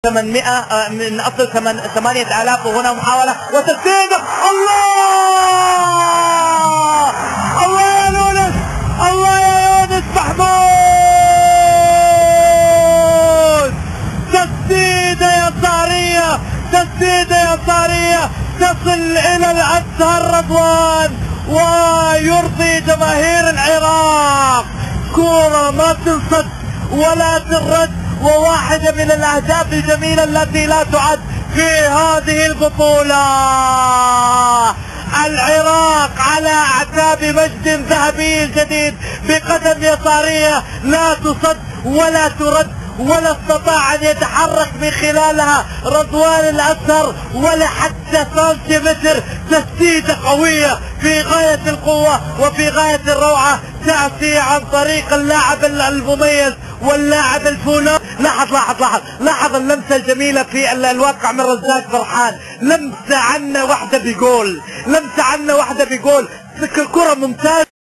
800 من اصل 8000 وهنا محاولة وتسديد. الله الله يا يونس، الله يا يونس محمود، تسديدة يسارية، تسديدة يسارية تصل الى الازهر رضوان ويرضي جماهير العراق. كورة ما تنصد ولا ترد، وواحدة من الأهداف الجميلة التي لا تعد في هذه البطولة. العراق على أعتاب مجد ذهبي جديد بقدم يسارية لا تصد ولا ترد، ولا استطاع أن يتحرك من خلالها رضوان الأزهر ولا حتى سنتيمتر. تسديدة قوية في غاية القوة وفي غاية الروعة، تأتي عن طريق اللاعب المميز واللاعب الفولاذي. لاحظ اللمسة الجميلة في الواقع من رزاق فرحان، لمسة عنا واحدة بجول، لمسة عنا واحدة بجول، كرة ممتازة.